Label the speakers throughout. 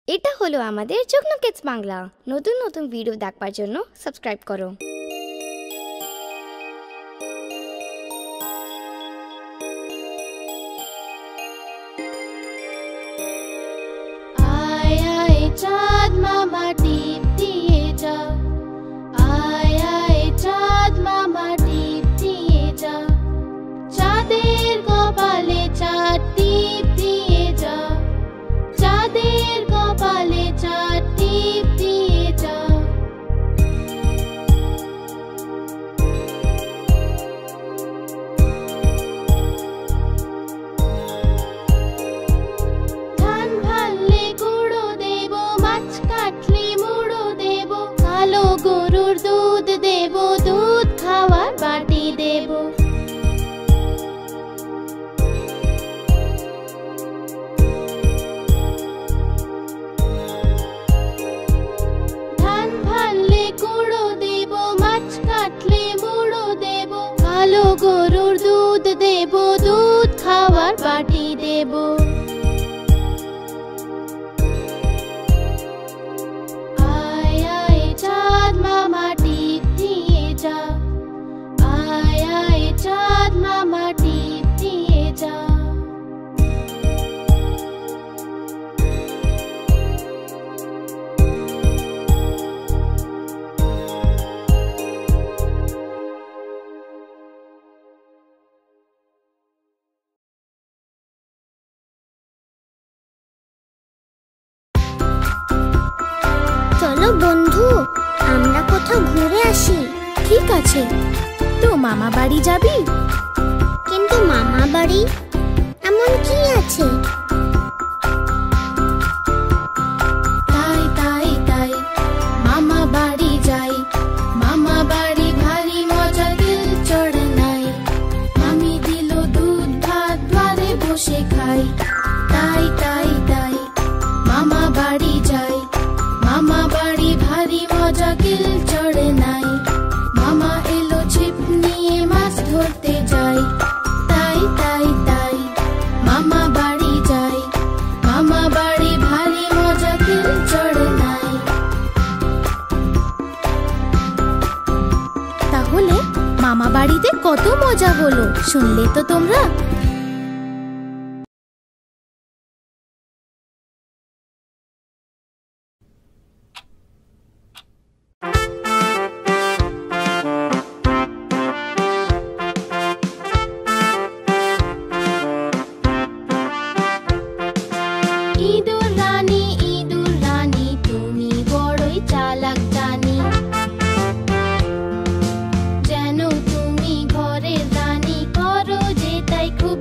Speaker 1: এটা হলো আমাদের যুগ্ন কিডস বাংলা। নতুন নতুন ভিডিও দেখবার জন্য সাবস্ক্রাইব করো।
Speaker 2: आय आय चाँद मामा टीप दिए जा, आय आय चाँद मामा टीप दिए जा, चाँदेर कपाले चाँद टीप दिए जा, चाँदेर कपाले चाँद टीप दिए जा। ধান ভাললে গুঁড়ো দেবো, মাছ কাটলে মুড়ো দেবো, কালো গরুর দুধ দেবো, দুধ খাওয়ার বাটি দেবো। ধান ভাললে গুঁড়ো দেবো, মাছ কাটলে মুড়ো দেবো, কালো গরুর দুধ দেবো, দুধ খাওয়ার বাটি দেবো। आय आय चाँद मामा टीप दिए जा, आय आय चाँद मामा टीप दिए जा।
Speaker 3: চলো বন্ধু, আমরা কোথাও ঘুরে আসি।
Speaker 2: ঠিক আছে, তো মামা বাড়ি যাবি?
Speaker 3: কিন্তু মামা বাড়ি এমন কি আছে?
Speaker 2: তাই তাই তাই মামা বাড়ি যাই, মামা বাড়ি ভারী মজা দিল চড় নাই, মামি দিল দুধ ভাত দ্বারে বসে খাই। তাই তাই তাই মামা বাড়ি যাই, মামা বাড়ি ভারী মজা দিল চড় নাই, মামা এলো ছিপ নিয়ে মাছ ধরতে যাই। তাই তাই তাই মামা বাড়ি যাই, মামা বাড়ি ভারী মজা দিল চড় নাই। তাহলে মামা বাড়িতে কত মজা হলো শুনলে তো তোমরা? ইঁদুর রানী তুমি বড়ই চালাক জানি, যেন তুমি ঘরের রানী, করো যে তাই খুব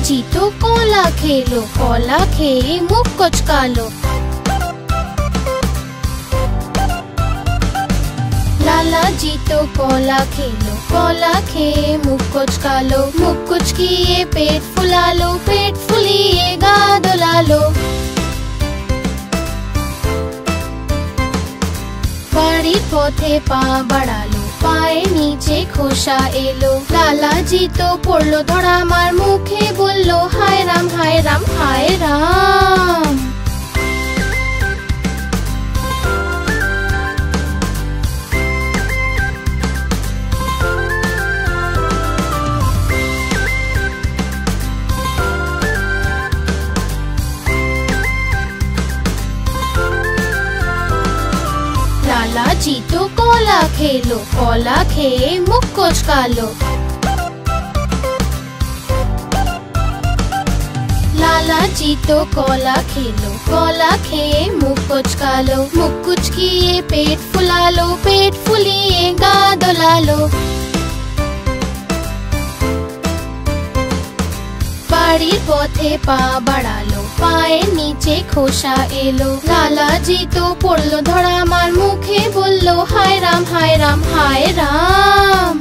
Speaker 2: जी तो कोला खेलो, कोला खेए मुख कुचका लो। लाला जी तो कोला खेलो, कोला खेए मुख कुचका लो। मुख कुचकिए पेट फुला लो, पेट फुलिए गा दुला लो। बाड़ी पोथे पा बड़ा लो, पाए नीचे खोशा एलो। लाला जी तो पोड़लो धोड़ा मार, मुखे बोलो हाय राम हाय राम हाय राम। लाला जी तो कोला खेलो, कोला खेए मुख कुचका लो। लाला जी तो कोला खेलो, कोला खेए मुख कुचका लो। मुख कुचकिए पेट फुला लो, पेट फुलिए गा दुला लो। बाड़ी पोथे पा बड़ा लो, पाए नीचे खोशा एलो। लाला जी तो पोड़लो धोड़ा मार, मुखे बोलो हाय राम हाय राम हाय राम।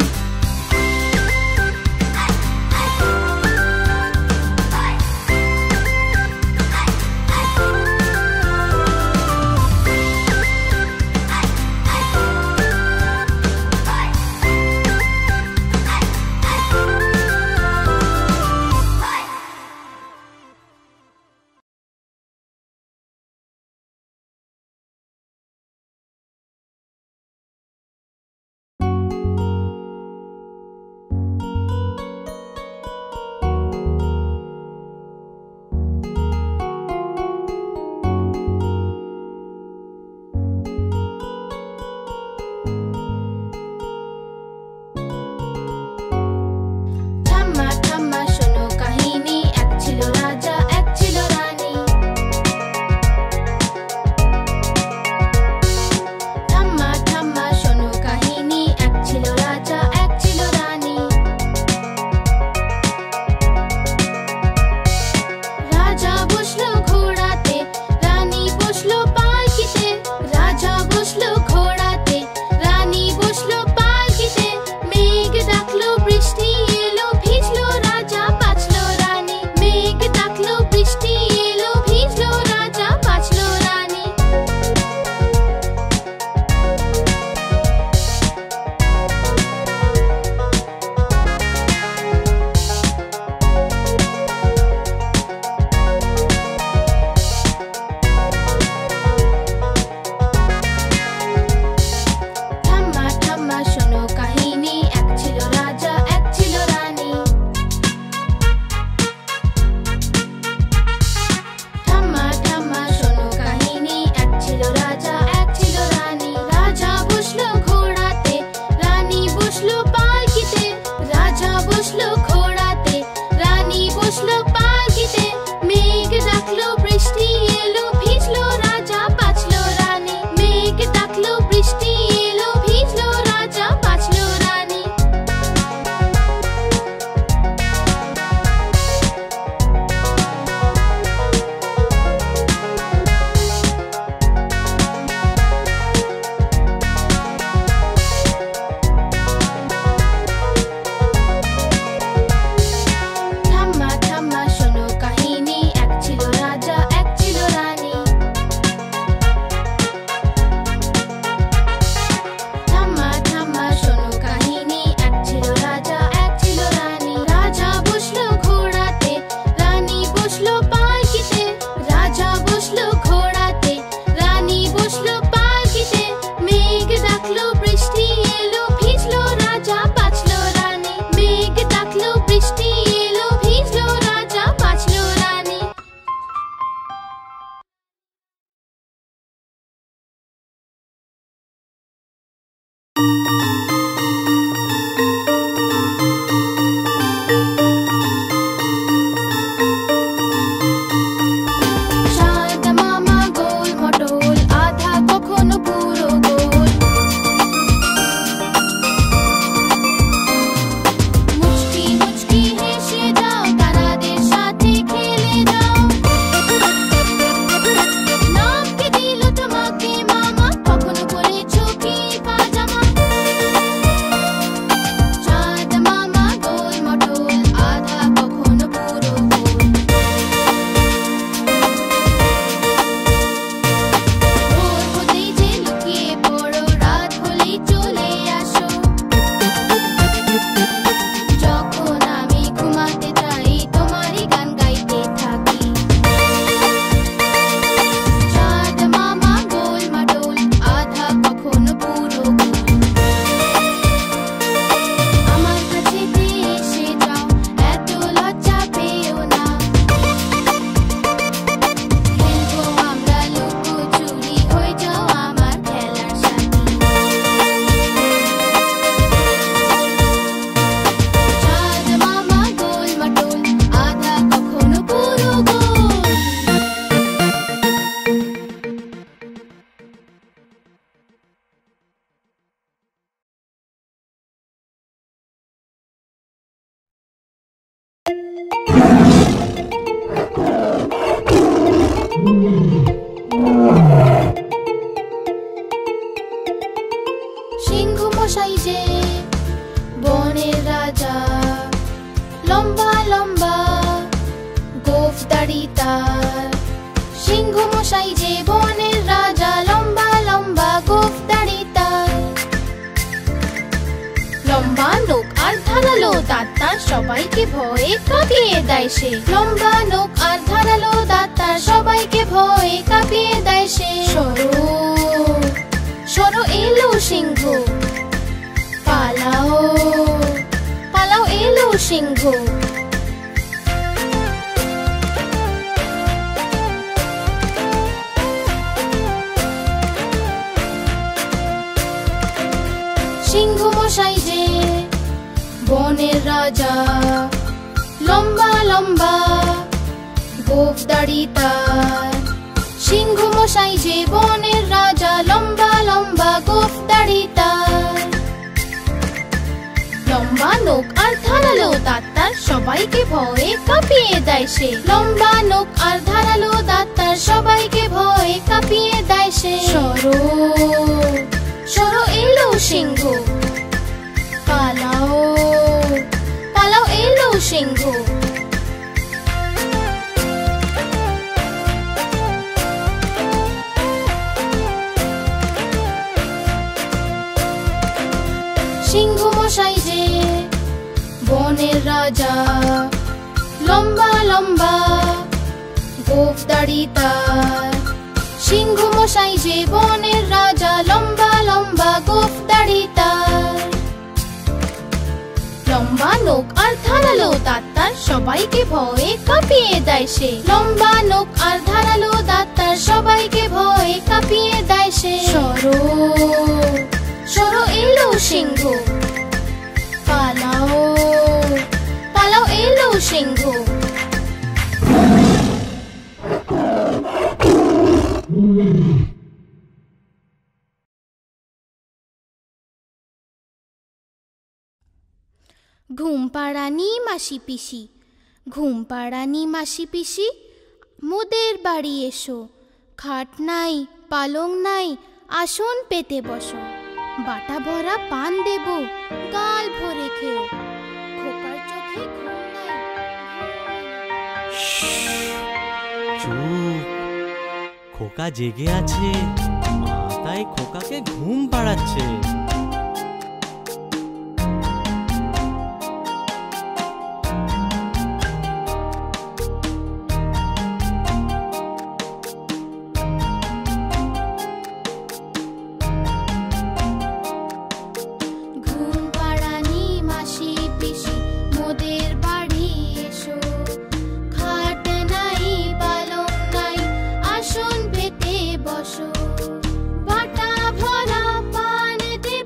Speaker 2: সিংহ মশাই যে বনের রাজা, লম্বা লম্বা গোঁফ দাড়ি তার। সিংহ মশাই যে বনের রাজা, লম্বা লম্বা গোঁফ দাড়ি তার। লম্বা নখ আর ধারালো দাঁত তার, সবাইকে ভয়ে কাঁপিয়ে দেয় সে। লম্বা নখ আর ধারালো দাঁত তার, সবাইকে ভয়ে কাঁপিয়ে দেয় সে। সরো সরো এলো সিংহ, পালাও পালাও এলো সিংহ। সিংহ মশাই যে বনের রাজা, লম্বা লম্বা গোঁফ দাড়ি তার। সিংহ মশাই যে বনের রাজা, লম্বা লম্বা গোঁফ দাড়ি তার। লম্বা নখ আর ধারালো দাঁত তার, সবাইকে ভয়ে কাঁপিয়ে দেয় সে। লম্বা নখ আর ধারালো দাঁত তার, সবাইকে ভয়ে কাঁপিয়ে দেয় সে। সরো সরো এলো সিংহ, পালাও পালাও এলো সিংহ। সিংহ মশাই যে বনের রাজা, লম্বা লম্বা গোঁফ দাড়ি তার। সিংহ মশাই যে বনের রাজা, লম্বা লম্বা গোঁফ দাড়ি তার। লম্বা নখ আর ধারালো দাঁত তার, সবাইকে ভয়ে কাঁপিয়ে দেয় সে। লম্বা নখ আর ধারালো দাঁত তার, সবাইকে ভয়ে কাঁপিয়ে দেয় সে। সরো সরো এলো সিংহ, পালাও পালাও এলো সিংহ। ঘুম পাড়ানি মাসি পিসি, ঘুম পাড়ানি মাসি পিসি, মোদের বাড়ি এসো। খাট নাই পালং নাই, আসন পেতে বসো। বাটা ভরা পান দেব, গাল ভরে খেও। খোকার চোখে ঘুম নাই।
Speaker 4: চুপ, খোকা জেগে আছে, মা তাই খোকাকে ঘুম পাড়াচ্ছে।
Speaker 2: ঘুম পাড়ানি মাসি পিসি, মোদের বাড়ি এসো। খাট নাই পালং নাই, আসন পেতে বসো। বাটা ভরা পান দেব,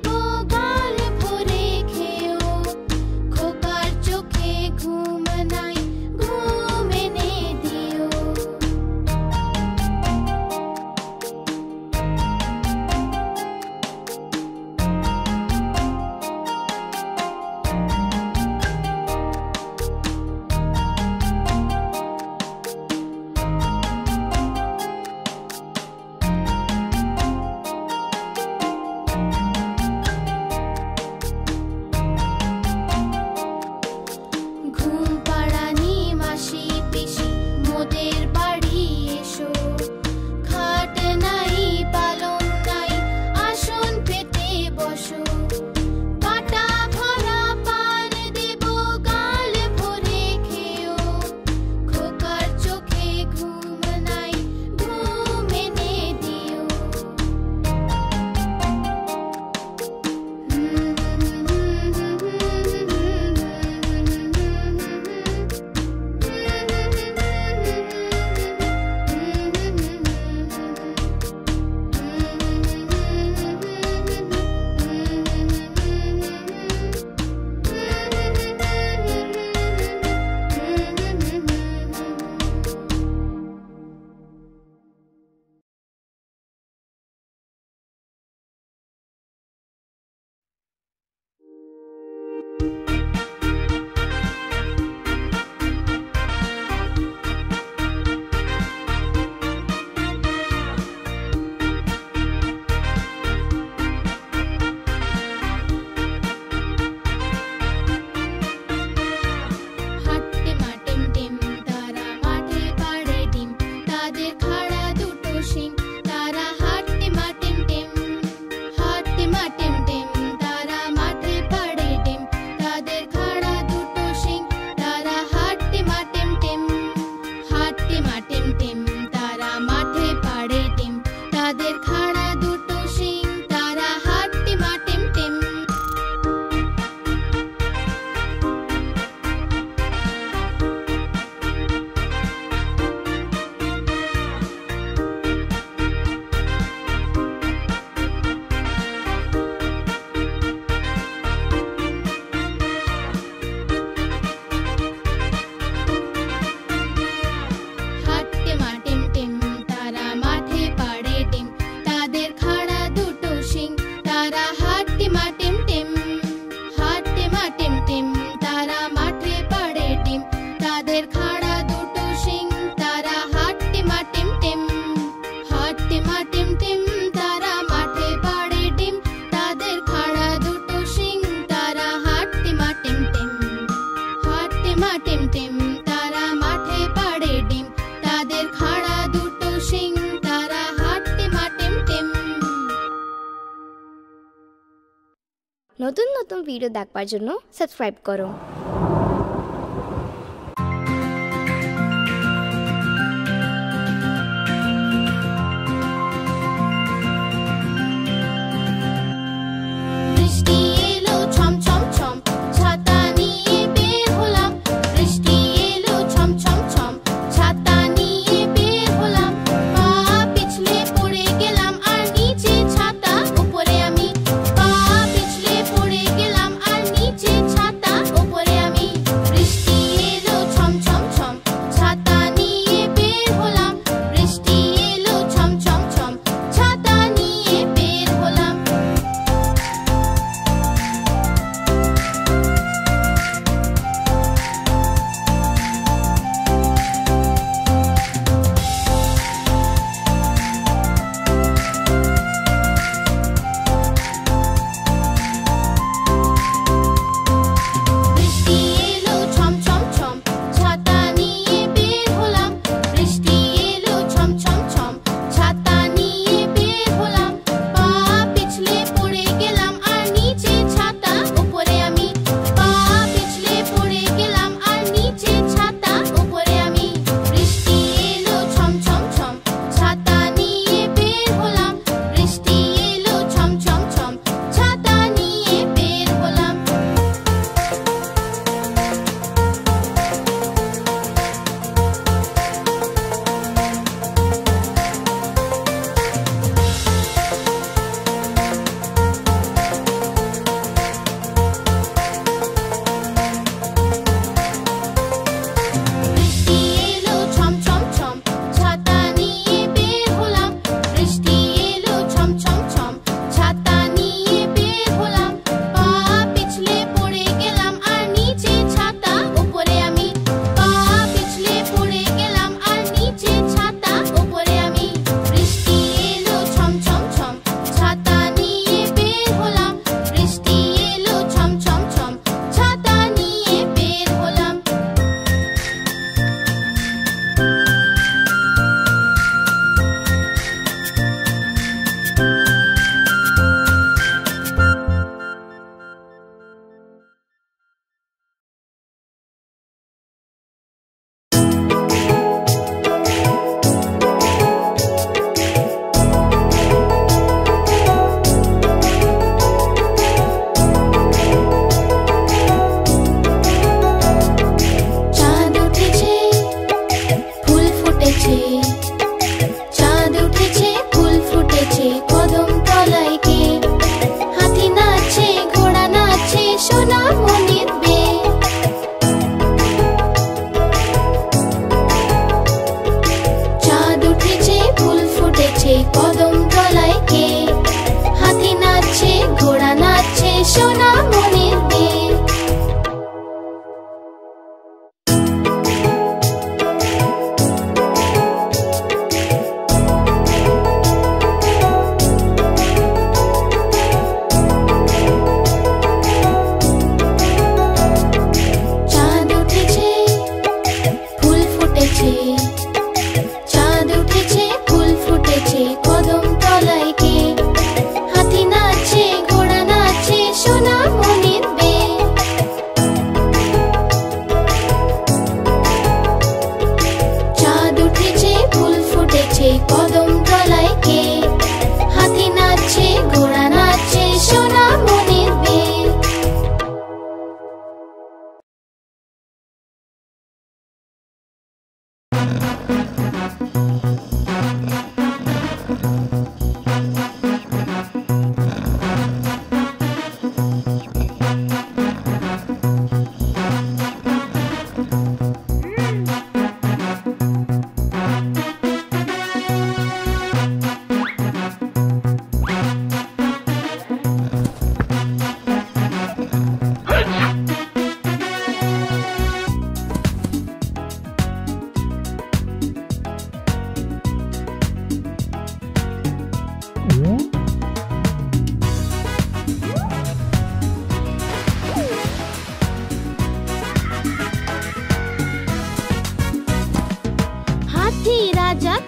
Speaker 1: নতুন নতুন ভিডিও দেখবার জন্য সাবস্ক্রাইব করো।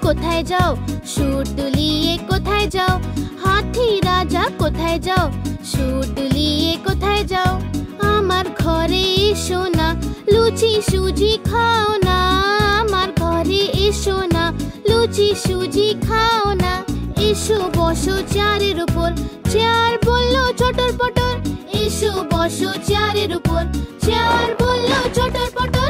Speaker 2: কোথায় যাও? সুর দুলিয়ে কোথায় যাও? হাতি রাজা কোথায় যাও? সুর দুলিয়ে কোথায় যাও? আমার ঘরে এসো না, লুচি সুজি খাও না। আমার ঘরে এসো না, লুচি সুজি খাও না। এসো বসো চেয়ারের উপর, চেয়ার বলল চটর পটর। এসো বসো চেয়ারের উপর, চেয়ার বলল চটর পটর।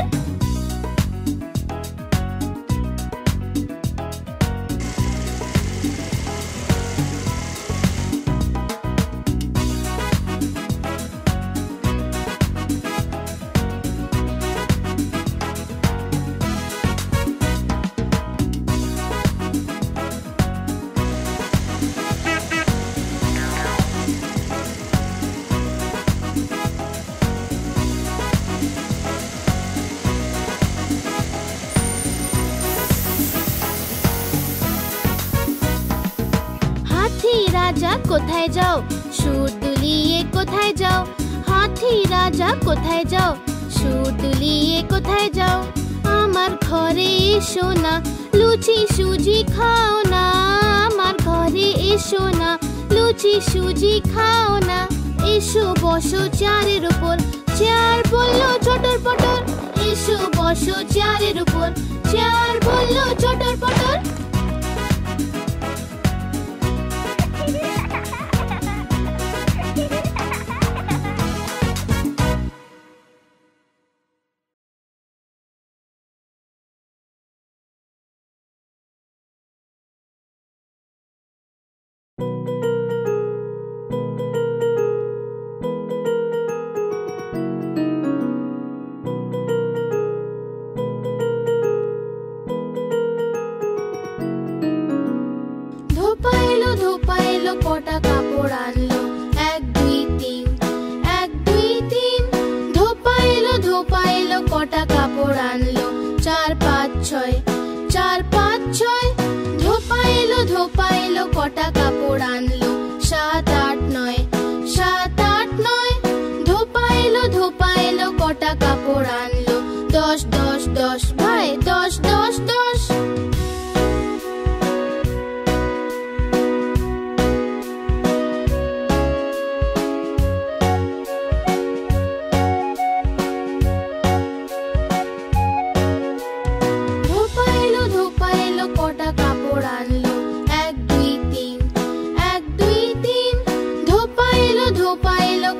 Speaker 2: রাজা কোথায় যাও? সুর দুলিয়ে কোথায় যাও? হাতি রাজা কোথায় যাও? সুর দুলিয়ে কোথায় যাও? আমার ঘরে এসো না, লুচি সুজি খাও না। আমার ঘরে এসো না, লুচি সুজি খাও না। এসো বসো চেয়ারের উপর, চেয়ার বলল চটর পটর। এসো বসো চেয়ারের উপর, চেয়ার বলল চটর পটর। কটা কাপড় আনলো? 1 2 3, 1 2 3। ধোপা এলো কটা কাপড় আনলো? 4 5 6, 4 5 6। ধোপা এলো কটা কাপড় আনলো? 7 8 9, 7 8 9। ধোপা এলো কটা কাপড় আনলো? 10 10 10 ভাই 10 10 10।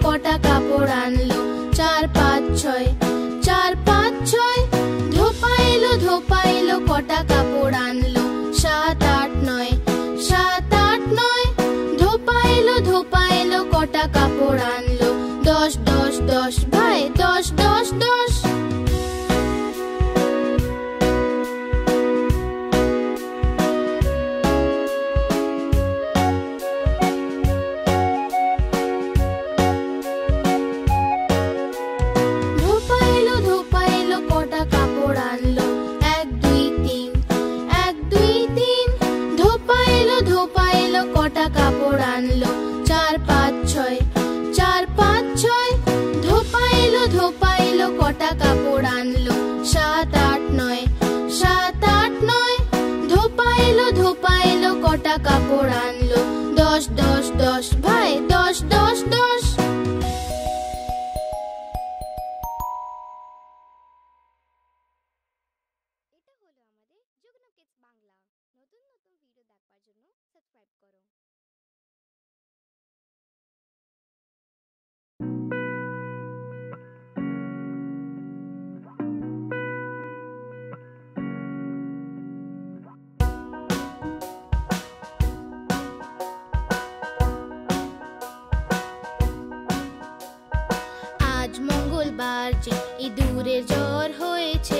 Speaker 2: কটা কাপড় আনলো? 4 5 6, 4 5 6। ধোপা এলো কটা কাপড় আনলো? 7 8 9, 7 8 9। ধোপা এলো কটা কাপড় আনলো? 10 10 10 ভাই 10 10 10। কাপড় আনলো? 4 5 6, 4 5 6। ধোপা এলো কটা কাপড় আনলো? 7 8 9, 7 8 9। ধোপা এলো কটা কাপড় আনলো? 10 10 10 ভাই 10 10 10।
Speaker 1: এটা হলো আমাদের যুগ্ন কিডস বাংলা। নতুন নতুন ভিডিও দেখবার জন্য সাবস্ক্রাইব করো।
Speaker 2: আজ মঙ্গলবার যে ইঁদুরের জ্বর হয়েছে।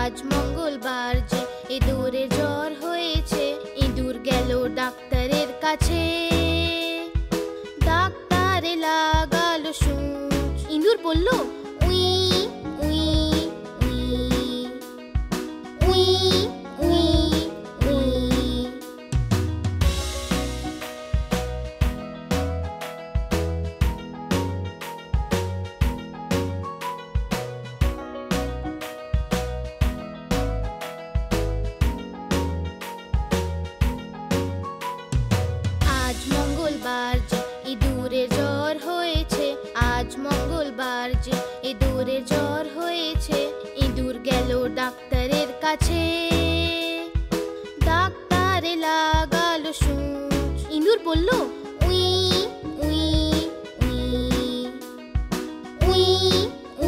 Speaker 2: আজ মঙ্গলবার যে ইঁদুরের জ্বর হয়েছে। ইঁদুর গেল ডাক্তারের কাছে, ডাক্তারে লাগালো সূচ। ইঁদুর বলল উই উই উই উই উই উই। আজ মঙ্গলবার যে ইঁদুরের জ্বর হয়েছে। আজ মঙ্গলবার যে ইঁদুরের জ্বর হয়েছে, ইঁদুর গেল ডাক্তারের কাছে। ডাক্তারে লাগালো সূচ, ইঁদুর বলল উই উই উই উই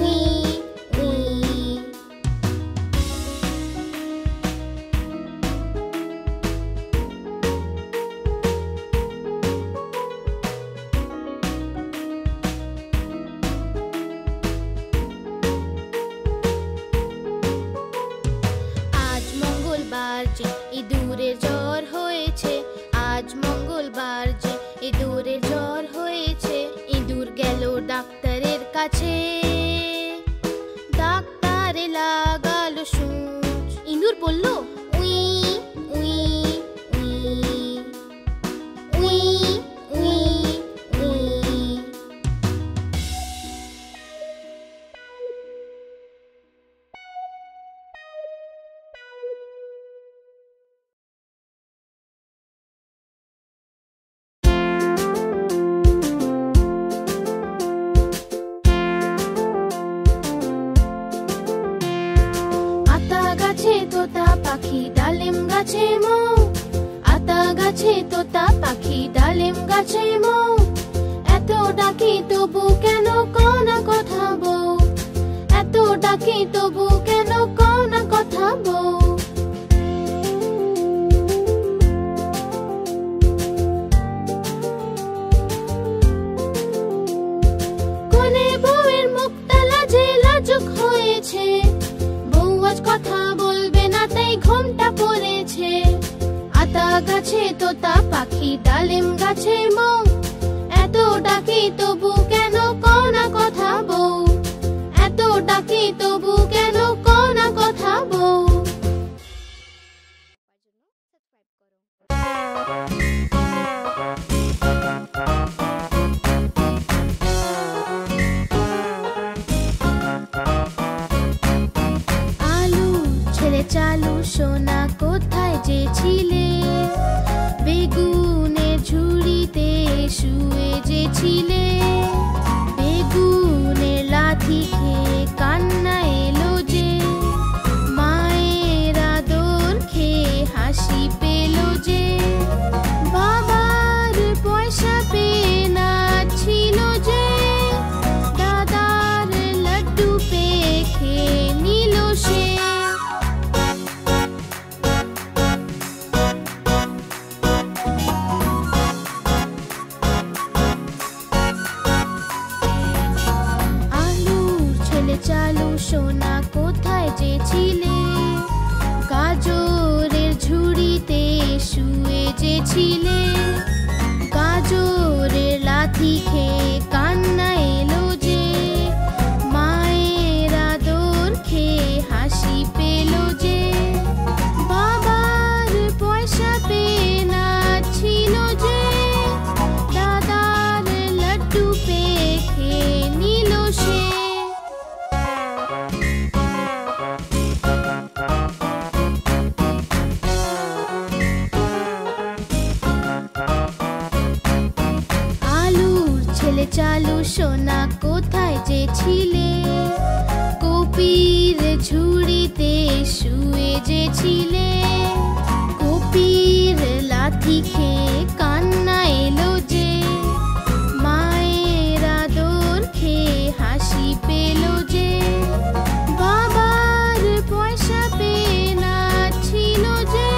Speaker 2: উই উই। আজ মঙ্গলবার যে ইঁদুরের জ্বর হয়েছে, আজ মঙ্গলবার যে ইঁদুরের জ্বর হয়েছে, ইঁদুর গেল ডাক্তারের কাছে। ডাক্তারে লাগালো সূচ, ইঁদুর বলল উই উই উই উই উই উই। আতা গাছে তোতা পাখি ডালিম গাছে মৌ, আতা গাছে তোতা পাখি ডালিম গাছে মৌ। এত ডাকি তবু কেন কও না কথা বউ, এত ডাকি তবু কেন কও না কথা বউ। কোনে বউয়ের মুখটা লাজে লাজুক হয়েছে, বউ আজ কথা বলবে না তাই ঘোমটা পড়েছে। আতা গাছে তোতা পাখি ডালিম গাছে মৌ, এত ডাকি তবু কেন কও না কথা বউ, এত ডাকি তবু কেন কও না কথা বউ।
Speaker 1: সাবস্ক্রাইব করো।
Speaker 2: আলু ছেলে চালু সোনা কোথায় যে ছিলে, বেগুনের ঝুড়িতে শুয়ে যে ছিলে। বেগুনের লাথি খেয়ে কান্না এলো যে, মায়ের আদর খেয়ে হাসি পেল যে। বাবার পয়সা পেয়ে নাচছিল যে, দাদার লাড্ডু পেয়ে খেয়ে নিল সে। আলুর ছেলে চালু সোনা কোথায় যে ছিলে, গাজরের ঝুড়িতে শুয়ে যে ছিলে। গাজরের লাথি খেয়ে কান্না এলো যে, মায়ের আদর খেয়ে হাসি পেল যে। বাবার পয়সা পেয়ে নাচছিল যে, দাদার লাড্ডু পেয়ে খেয়ে নিল সে। আলুর ছেলে চালু সোনা কোথায় যে ছিলে, কপির ঝুড়িতে শুয়ে যে ছিলে। কপির লাথি খেয়ে কান্না এলো যে, মায়ের আদর খেয়ে হাসি পেল যে। বাবার পয়সা পেয়ে নাচছিল যে,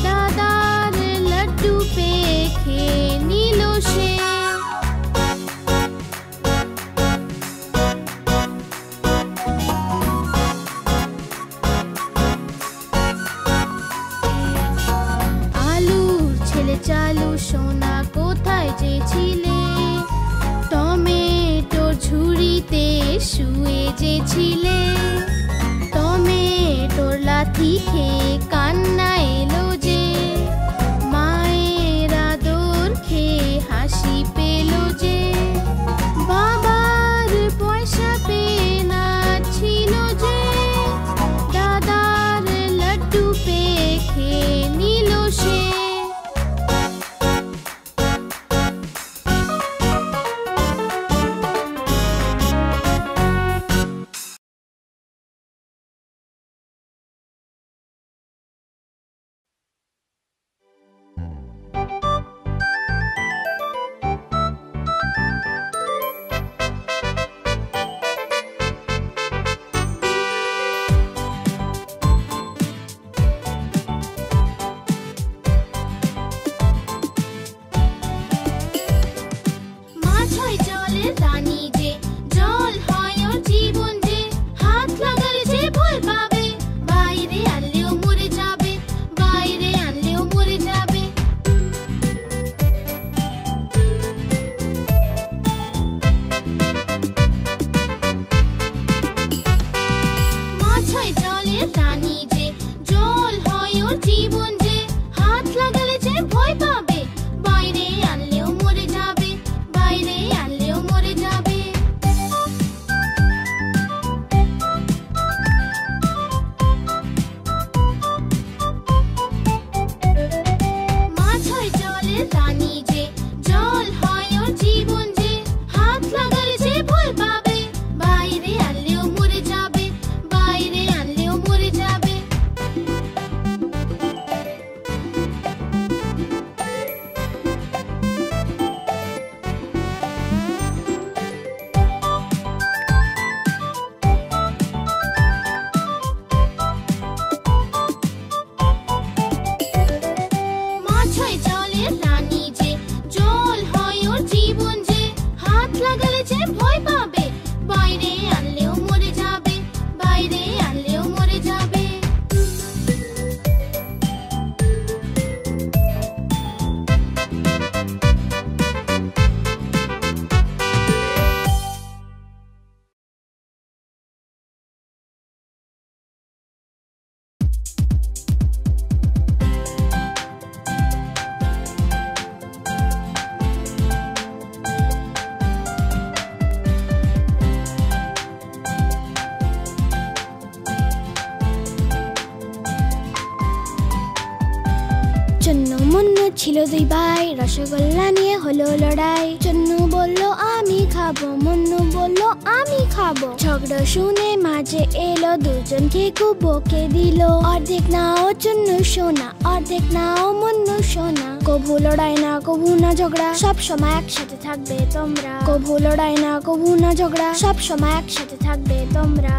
Speaker 2: দাদার লাড্ডু পেয়ে খেয়ে নিল সে। আলুর ছেলে চালু সোনা কোথায় যে ছিলে, টমেটোর ঝুড়িতে শুয়ে যে ছিলে। টমেটোর লাথি খেয়ে কান্না এলো যে, মায়ের আদর খেয়ে হাসি পেল যে। বাবার পয়সা পেয়ে নাচছিল যে, দাদার লাড্ডু পেয়ে খেয়ে নিল সে। ছিল দুই ভাই, রসগোল্লা নিয়ে হলো লড়াই। চুন্নু বলল আমি খাবো, মুন্নু বলল আমি খাবো। ঝগড়া শুনে মাঝে এলো, দুজনকে খুব বকে দিল। অর্ধেক নাও চুন্নু সোনা, অর্ধেক নাও মুন্নু সোনা। কভু লড়াই না কভু না ঝগড়া, সব সময় একসাথে থাকবে তোমরা। কভু লড়াই না কভু না ঝগড়া, সব সময় একসাথে থাকবে তোমরা।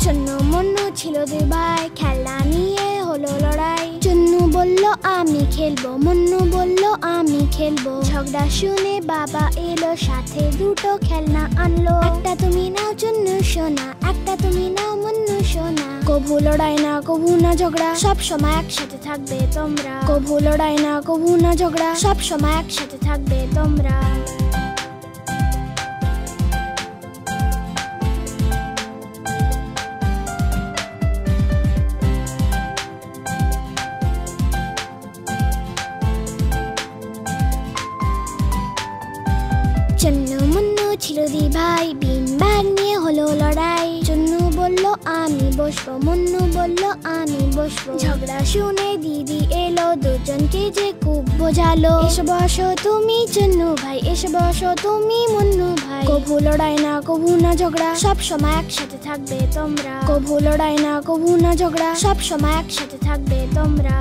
Speaker 2: চুন্নু মুন্নু ছিল দুই ভাই, খেলনা নিয়ে হলো লড়াই। চুন্নু বলল আমি খেলবো, মুন্নু বলল আমি খেলবো। ঝগড়া শুনে বাবা এলো, সাথে দুটো খেলনা আনলো। একটা তুমি নাও চুন্নু সোনা, একটা তুমি নাও মুন্নু সোনা। কভু লড়াই না কভু না ঝগড়া, সব সময় একসাথে থাকবে তোমরা। কভু লড়াই না কভু না ঝগড়া, সব সময় একসাথে থাকবে তোমরা। চুন্নু মুন্নু ছিল দুই ভাই, বিন ব্যাগ নিয়ে হলো লড়াই। চুন্নু বলল আমি বসবো, মুন্নু বলল আমি বসবো। ঝগড়া শুনে দিদি এলো, দুজনকে যে খুব বোঝালো। এসো বসো তুমি চুন্নু ভাই, এসো বসো তুমি মুন্নু ভাই। কভু লড়াই না কভু না ঝগড়া, সব সময় একসাথে থাকবে তোমরা। কভু লড়াই না কভু না ঝগড়া, সব সময় একসাথে থাকবে তোমরা।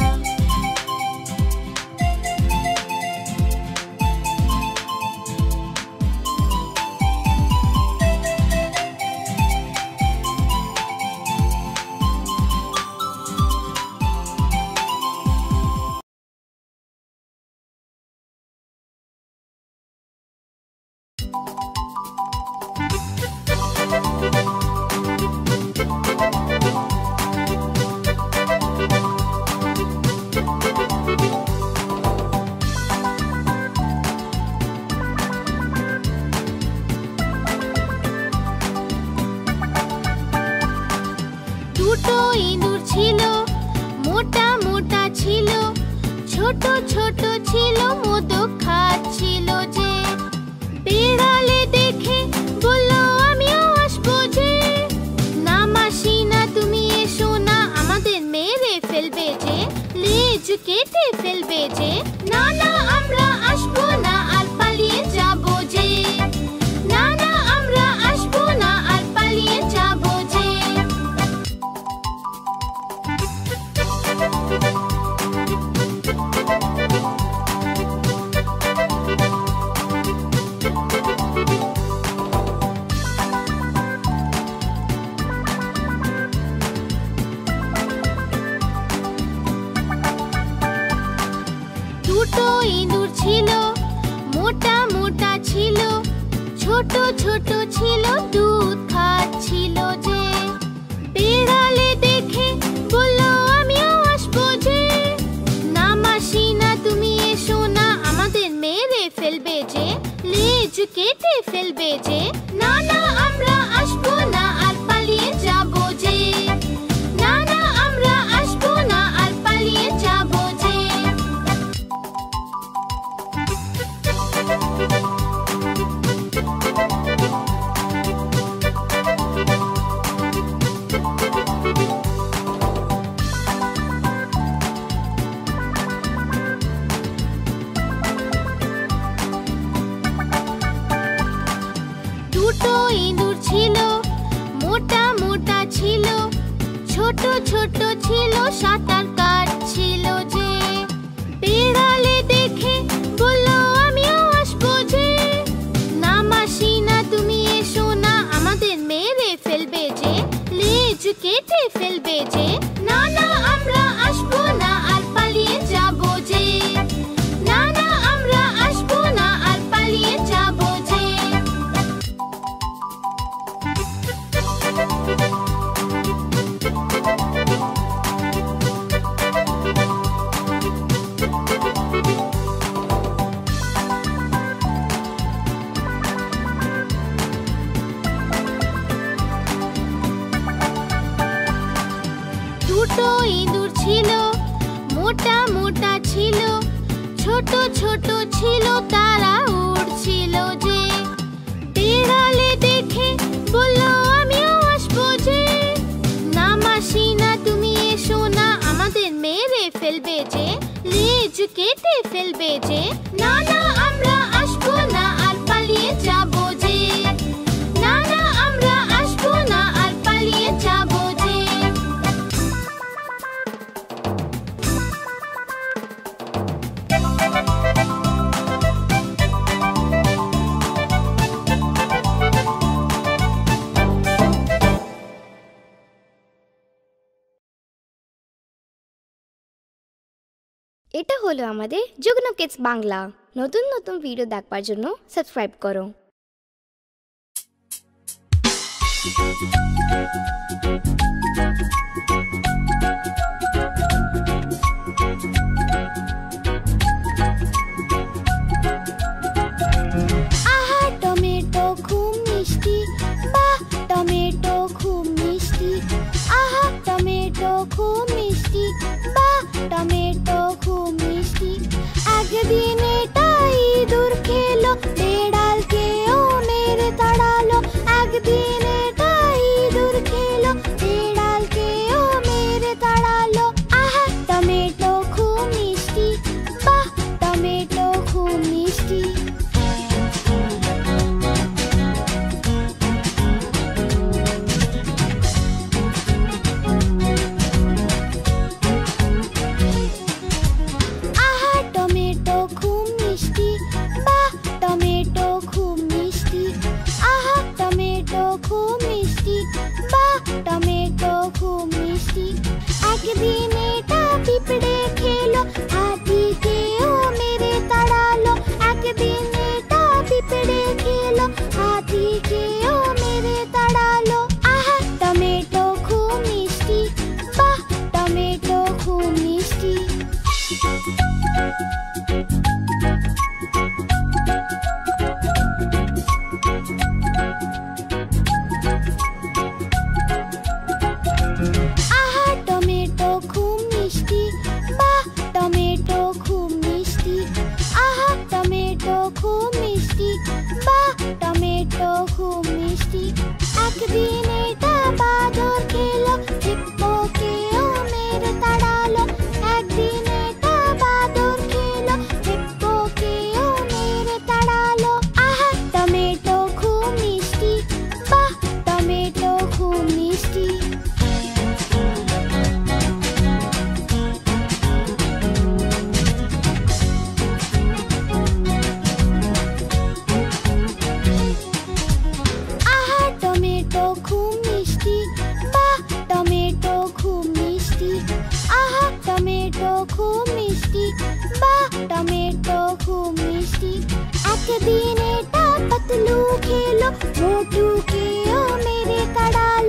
Speaker 2: দুটো ইঁদুর ছিল, মোটা মোটা ছিল, ছোট ছোট ছিল, মোদক খাচ্ছিল যে। বেড়ালে দেখে বলল আমিও আসবো যে। না মাসি না তুমি এসো না, আমাদের মেরে ফেলবে যে, লেজ কেটে ফেলবে যে। না না আমরা আসবো না, আর পালিয়ে যাবো যে। না না আমরা আসবো না, আর পালিয়ে যাবো যে। দুটো ইঁদুর ছিল, মোটা মোটা ছিল, ছোট ছোট ছিল, দুধ খাচ্ছিল যে। বেড়ালে দেখে বলল আমিও আসবো যে। না মাসি না তুমি এসো না, আমাদের মেরে ফেলবে যে, লেজ কেটে ফেলবে যে। না না আমরা আসবো না, আর পালিয়ে যাবো যে। না না আমরা আসবো না, আর পালিয়ে যাবো যে। দুটো ইঁদুর ছিল, মোটা মোটা ছিল, ছোট ছোট ছিল, সাঁতার কাটছিল যে। বেড়ালে দেখে বলল আমিও আসবো যে। না মাসি না তুমি এসো না, আমাদের মেরে ফেলবে যে, লেজ কেটে ফেলবে যে। না না আমরা আসবো না, আর পালিয়ে যাবো যে। না না আমরা আসবো না, আর পালিয়ে যাবো যে। ছোট ছিল তারা উড়ছিল যে। বিড়ালে দেখে বলল আমিও আসবো যে। না মাসি না তুমি এসো না, আমাদের মেরে ফেলবে যে, লেজ কেটে ফেলবে যে। না না আমরা আসবো না আর পালিয়ে যাবো যে। না না আমরা আসবো না আর পালিয়ে যাবো যে।
Speaker 1: এটা হলো আমাদের যুগ্ন কিডস বাংলা। নতুন নতুন ভিডিও দেখবার জন্য সাবস্ক্রাইব করো।
Speaker 2: আহা টমেটো খুব মিষ্টি, বাহ টমেটো খুব মিষ্টি। আহা টমেটো খুব মিষ্টি, বাহ টমেটো খুব মিষ্টি। একদিন এটা ইঁদুর খেলো, বেড়ালকেও মেরে তাড়ালো। একদিন এটা ইঁদুর খেলো, বেড়ালকেও মেরে তাড়ালো। আহা টমেটো খুব মিষ্টি, বাহ টমেটো খুব মিষ্টি। আহা টমেটো খুব মিষ্টি, বাহ টমেটো খুব মিষ্টি। আহা টমেটো খুব মিষ্টি, বাহ টমেটো খুব মিষ্টি। একদিন এটা পিঁপড়ে খেলো, হাতিকেও মেরে তাড়ালো। একদিন এটা পিঁপড়ে খেলো, হাতিকেও মেরে তাড়ালো। আহা টমেটো খুব মিষ্টি, বাহ টমেটো খুব মিষ্টি। আহা টমেটো খুব মিষ্টি, বাহ টমেটো খুব মিষ্টি। আহা টমেটো খুব মিষ্টি, বাহ টমেটো খুব মিষ্টি। একদিন এটা বাদর খেলো, হিপ্পোকেও মেরে তাড়ালো। একদিন এটা বাদর খেলো, হিপ্পোকেও মেরে তাড়ালো। আহা টমেটো খুব মিষ্টি, বাহ টমেটো খুব মিষ্টি। আহা টমেটো খুব মিষ্টি, বাহ টমেটো খুব মিষ্টি। আহা টমেটো খুব মিষ্টি, বাহ টমেটো খুব মিষ্টি। একদিন এটা পাতলু খেলো, মোটুকেও মেরে তাড়ালো।